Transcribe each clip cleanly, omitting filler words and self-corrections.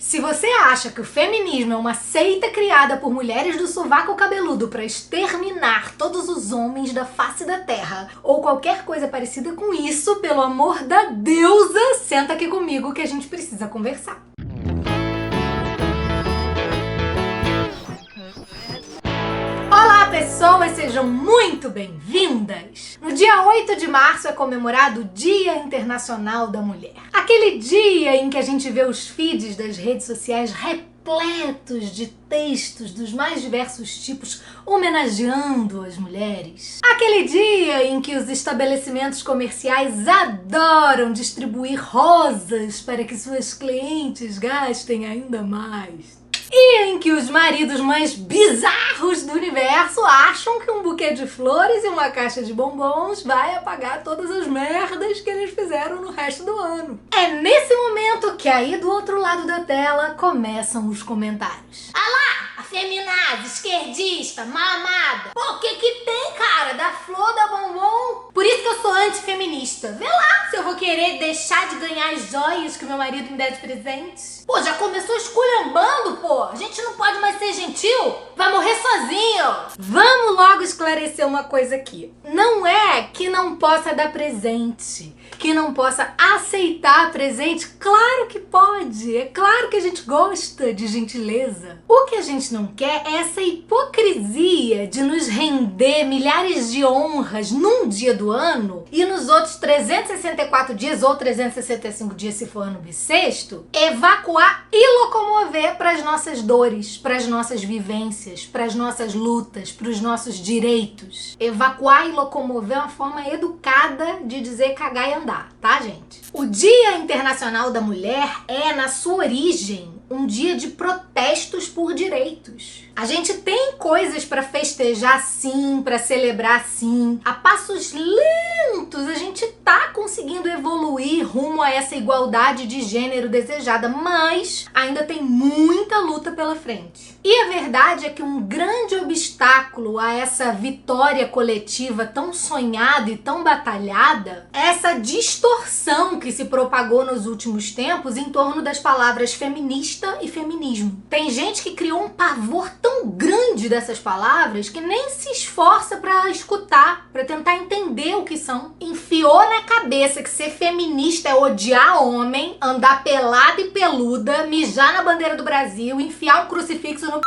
Se você acha que o feminismo é uma seita criada por mulheres do sovaco cabeludo para exterminar todos os homens da face da terra, ou qualquer coisa parecida com isso, pelo amor da deusa, senta aqui comigo que a gente precisa conversar. Olá pessoas, sejam muito bem-vindas! No dia 8 de março é comemorado o Dia Internacional da Mulher. Aquele dia em que a gente vê os feeds das redes sociais repletos de textos dos mais diversos tipos homenageando as mulheres. Aquele dia em que os estabelecimentos comerciais adoram distribuir rosas para que suas clientes gastem ainda mais. E em que os maridos mais bizarros do universo acham que um buquê de flores e uma caixa de bombons vai apagar todas as merdas que eles fizeram no resto do ano. É nesse momento que aí do outro lado da tela começam os comentários. Ah lá, afeminada, esquerdista, mamada. Pô, o que tem, cara? Da flor, da bombom? Por isso que eu sou antifeminista. Vê lá se eu vou querer deixar de ganhar as joias que meu marido me dá de presente. Pô, já começou esculhambando, pô. A gente não pode mais ser gentil. Vai morrer sozinho. Vamos logo esclarecer uma coisa aqui. Não é que não possa dar presente, que não possa aceitar presente. Claro que pode. É claro que a gente gosta de gentileza. O que a gente não quer é essa hipocrisia de nos render milhares de honras num dia do ano e nos outros 364 dias ou 365 dias, se for ano bissexto, evacuar e locomover para as nossas dores, para as nossas vivências, para as nossas lutas, para os nossos direitos. Evacuar e locomover é uma forma educada de dizer cagar e andar, tá, gente? O Dia Internacional da Mulher é, na sua origem, um dia de protestos por direitos. A gente tem coisas para festejar sim, para celebrar sim. A passos lentos a gente tá conseguindo evoluir rumo a essa igualdade de gênero desejada, mas ainda tem muita luta pela frente. E a verdade é que um grande obstáculo a essa vitória coletiva tão sonhada e tão batalhada é essa distorção que se propagou nos últimos tempos em torno das palavras feminista e feminismo. Tem gente que criou um pavor tão grande dessas palavras que nem se esforça para escutar, para tentar entender o que são. Enfiou na cabeça que ser feminista é odiar homem, andar pelada e peluda, mijar na bandeira do Brasil, enfiar um crucifixo no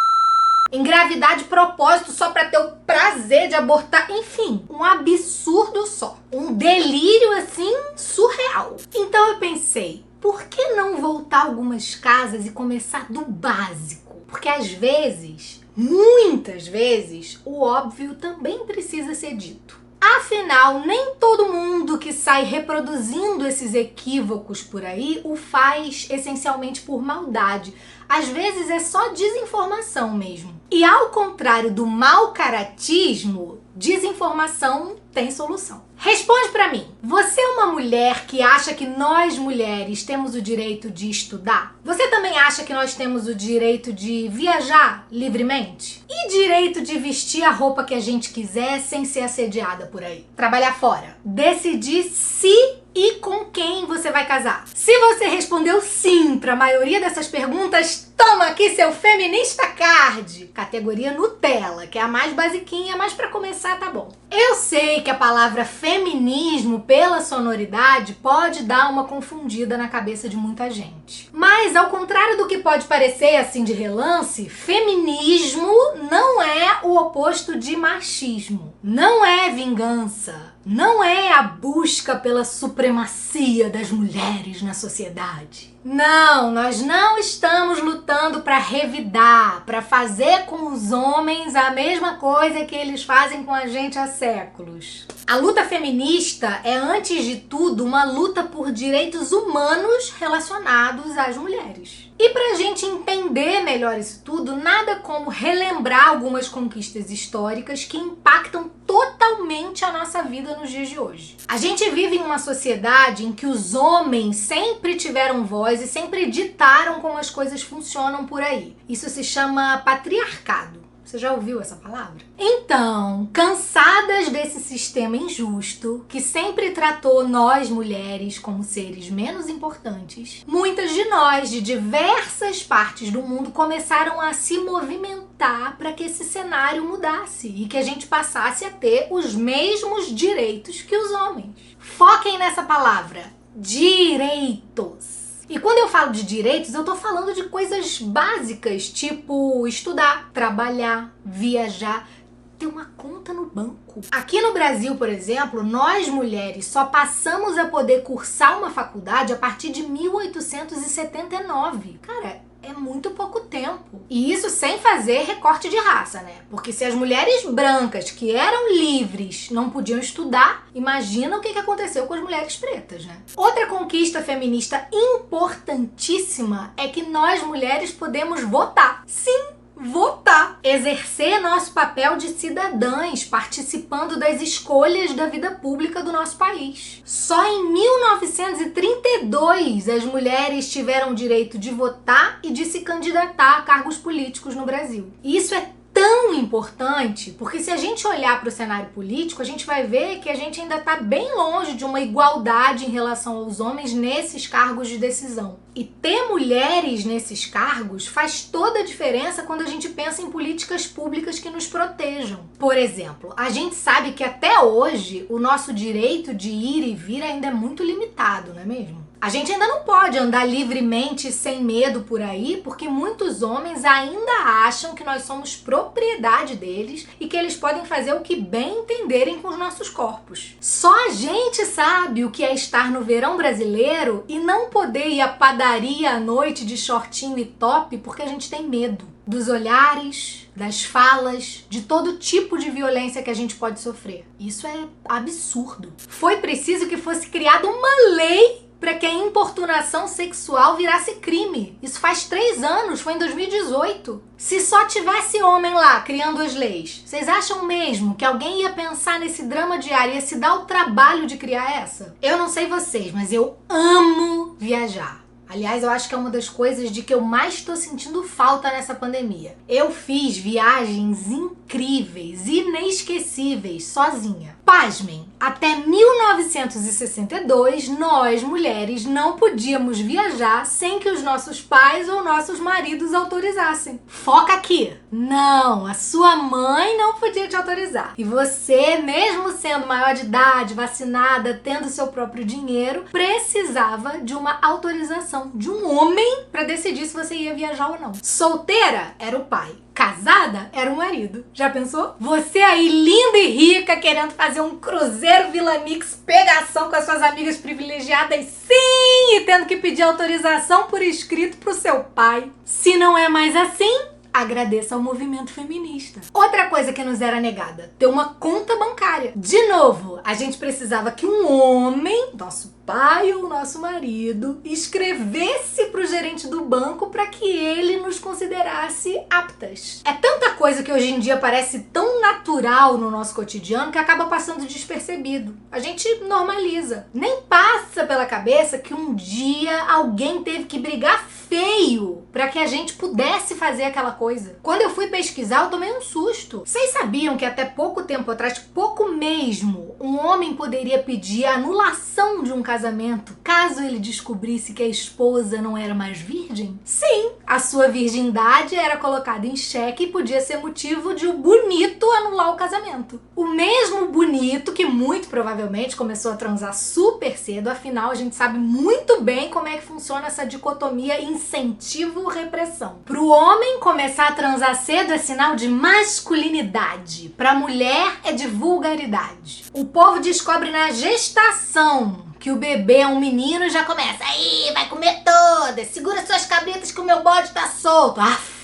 engravidar de propósito só pra ter o prazer de abortar, enfim, um absurdo só, um delírio assim surreal. Então eu pensei, por que não voltar algumas casas e começar do básico? Porque às vezes, muitas vezes, o óbvio também precisa ser dito. Afinal, nem todo mundo que sai reproduzindo esses equívocos por aí o faz essencialmente por maldade. Às vezes é só desinformação mesmo. E ao contrário do mau caratismo, desinformação tem solução. Responde pra mim, você é uma mulher que acha que nós mulheres temos o direito de estudar? Você também acha que nós temos o direito de viajar livremente? E direito de vestir a roupa que a gente quiser sem ser assediada por aí? Trabalhar fora? Decidir se e com quem você vai casar? Se você respondeu sim para a maioria dessas perguntas, toma aqui seu Feminista Card, categoria Nutella, que é a mais basiquinha, mas para começar tá bom. Eu sei que a palavra feminismo, pela sonoridade, pode dar uma confundida na cabeça de muita gente. Mas, ao contrário do que pode parecer assim de relance, feminismo não é o oposto de machismo. Não é vingança. Não é a busca pela supremacia das mulheres na sociedade. Não, nós não estamos lutando para revidar, para fazer com os homens a mesma coisa que eles fazem com a gente há séculos. A luta feminista é, antes de tudo, uma luta por direitos humanos relacionados às mulheres. E para a gente entender melhor isso tudo, nada como relembrar algumas conquistas históricas que impactam totalmente a nossa vida nos dias de hoje. A gente vive em uma sociedade em que os homens sempre tiveram voz e sempre ditaram como as coisas funcionam por aí. Isso se chama patriarcado. Você já ouviu essa palavra? Então, cansadas desse sistema injusto, que sempre tratou nós mulheres como seres menos importantes, muitas de nós, de diversas partes do mundo, começaram a se movimentar para que esse cenário mudasse e que a gente passasse a ter os mesmos direitos que os homens. Foquem nessa palavra, direitos. E quando eu falo de direitos, eu tô falando de coisas básicas, tipo estudar, trabalhar, viajar, ter uma conta no banco. Aqui no Brasil, por exemplo, nós mulheres só passamos a poder cursar uma faculdade a partir de 1879. Cara, é muito pouco tempo. E isso sem fazer recorte de raça, né? Porque se as mulheres brancas que eram livres não podiam estudar, imagina o que aconteceu com as mulheres pretas, né? Outra conquista feminista importantíssima é que nós mulheres podemos votar. Sim! Votar, exercer nosso papel de cidadãs, participando das escolhas da vida pública do nosso país. Só em 1932 as mulheres tiveram o direito de votar e de se candidatar a cargos políticos no Brasil. E isso é tão importante, porque se a gente olhar para o cenário político, a gente vai ver que a gente ainda está bem longe de uma igualdade em relação aos homens nesses cargos de decisão. E ter mulheres nesses cargos faz toda a diferença quando a gente pensa em políticas públicas que nos protejam. Por exemplo, a gente sabe que até hoje o nosso direito de ir e vir ainda é muito limitado, não é mesmo? A gente ainda não pode andar livremente sem medo por aí, porque muitos homens ainda acham que nós somos propriedade deles e que eles podem fazer o que bem entenderem com os nossos corpos. Só a gente sabe o que é estar no verão brasileiro e não poder ir à padaria à noite de shortinho e top porque a gente tem medo dos olhares, das falas, de todo tipo de violência que a gente pode sofrer. Isso é absurdo. Foi preciso que fosse criada uma lei para que a importunação sexual virasse crime. Isso faz 3 anos, foi em 2018. Se só tivesse homem lá criando as leis, vocês acham mesmo que alguém ia pensar nesse drama diário, ia se dar o trabalho de criar essa? Eu não sei vocês, mas eu amo viajar. Aliás, eu acho que é uma das coisas de que eu mais estou sentindo falta nessa pandemia. Eu fiz viagens incríveis, inesquecíveis, sozinha. Pasmem, até 1962, nós, mulheres, não podíamos viajar sem que os nossos pais ou nossos maridos autorizassem. Foca aqui! Não, a sua mãe não podia te autorizar. E você, mesmo sendo maior de idade, vacinada, tendo seu próprio dinheiro, precisava de uma autorização de um homem para decidir se você ia viajar ou não. Solteira era o pai. Casada era o marido. Já pensou? Você aí, linda e rica, querendo fazer um cruzeiro Vila Mix pegação com as suas amigas privilegiadas, sim! E tendo que pedir autorização por escrito pro seu pai. Se não é mais assim, agradeça ao movimento feminista. Outra coisa que nos era negada, ter uma conta bancária. De novo, a gente precisava que um homem, nosso pai ou nosso marido, escrevesse pro gerente do banco para que ele nos considerasse aptas. É tanta coisa que hoje em dia parece tão natural no nosso cotidiano que acaba passando despercebido. A gente normaliza. Nem passa pela cabeça que um dia alguém teve que brigar feio para que a gente pudesse fazer aquela coisa. Quando eu fui pesquisar, eu tomei um susto. Vocês sabiam que até pouco tempo atrás, pouco mesmo, um homem poderia pedir a anulação de um casamento caso ele descobrisse que a esposa não era mais virgem? Sim, a sua virgindade era colocada em xeque e podia ser motivo de o bonito anular o casamento. O mesmo bonito que muito provavelmente começou a transar super cedo, afinal a gente sabe muito bem como é que funciona essa dicotomia incentivo-repressão. Para o homem, começar a transar cedo é sinal de masculinidade. Para a mulher, é de vulgaridade. O povo descobre na gestação que o bebê é um menino e já começa. Aí, vai comer todas. Segura suas cabritas que o meu bode tá solto. Aff.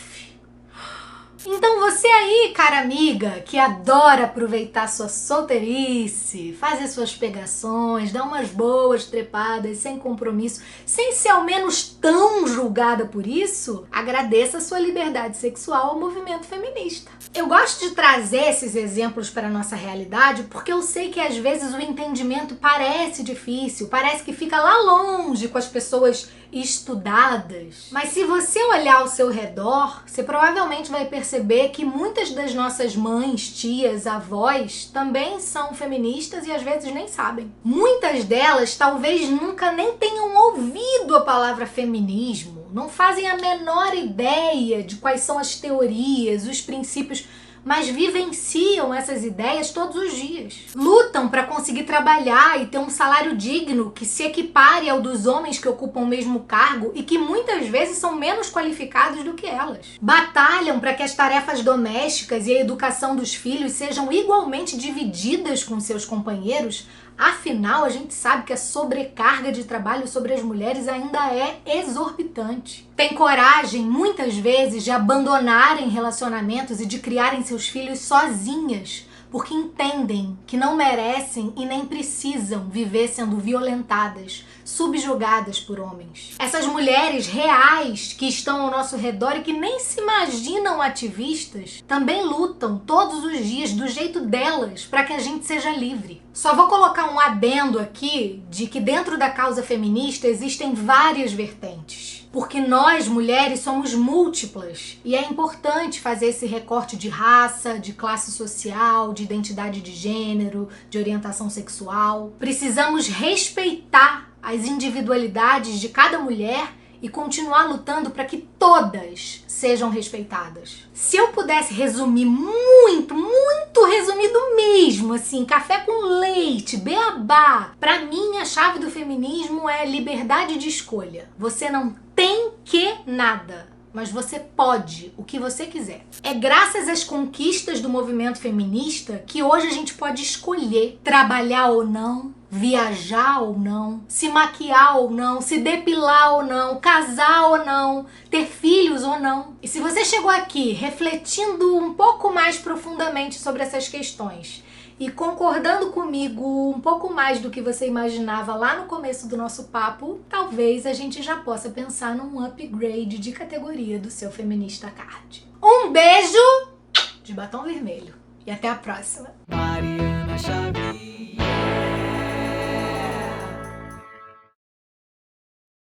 Então você aí, cara amiga, que adora aproveitar sua solteirice, fazer suas pegações, dar umas boas trepadas sem compromisso, sem ser ao menos tão julgada por isso, agradeça a sua liberdade sexual ao movimento feminista. Eu gosto de trazer esses exemplos para a nossa realidade porque eu sei que às vezes o entendimento parece difícil, parece que fica lá longe com as pessoas estudadas. Mas se você olhar ao seu redor, você provavelmente vai perceber que muitas das nossas mães, tias, avós também são feministas e às vezes nem sabem. Muitas delas talvez nunca nem tenham ouvido a palavra feminismo, não fazem a menor ideia de quais são as teorias, os princípios, mas vivenciam essas ideias todos os dias. Lutam para conseguir trabalhar e ter um salário digno que se equipare ao dos homens que ocupam o mesmo cargo e que muitas vezes são menos qualificados do que elas. Batalham para que as tarefas domésticas e a educação dos filhos sejam igualmente divididas com seus companheiros. Afinal, a gente sabe que a sobrecarga de trabalho sobre as mulheres ainda é exorbitante. Tem coragem, muitas vezes, de abandonarem relacionamentos e de criarem seus filhos sozinhas, porque entendem que não merecem e nem precisam viver sendo violentadas, subjugadas por homens. Essas mulheres reais que estão ao nosso redor e que nem se imaginam ativistas, também lutam todos os dias do jeito delas para que a gente seja livre. Só vou colocar um adendo aqui de que dentro da causa feminista existem várias vertentes. Porque nós, mulheres, somos múltiplas e é importante fazer esse recorte de raça, de classe social, de identidade de gênero, de orientação sexual. Precisamos respeitar as individualidades de cada mulher e continuar lutando para que todas sejam respeitadas. Se eu pudesse resumir muito resumido mesmo, assim, café com leite, beabá, para mim a chave do feminismo é liberdade de escolha. Você não tem que nada, mas você pode o que você quiser. É graças às conquistas do movimento feminista que hoje a gente pode escolher trabalhar ou não, viajar ou não, se maquiar ou não, se depilar ou não, casar ou não, ter filhos ou não. E se você chegou aqui refletindo um pouco mais profundamente sobre essas questões e concordando comigo um pouco mais do que você imaginava lá no começo do nosso papo, talvez a gente já possa pensar num upgrade de categoria do seu Feminista Card. Um beijo de batom vermelho e até a próxima! Mariana Xavier.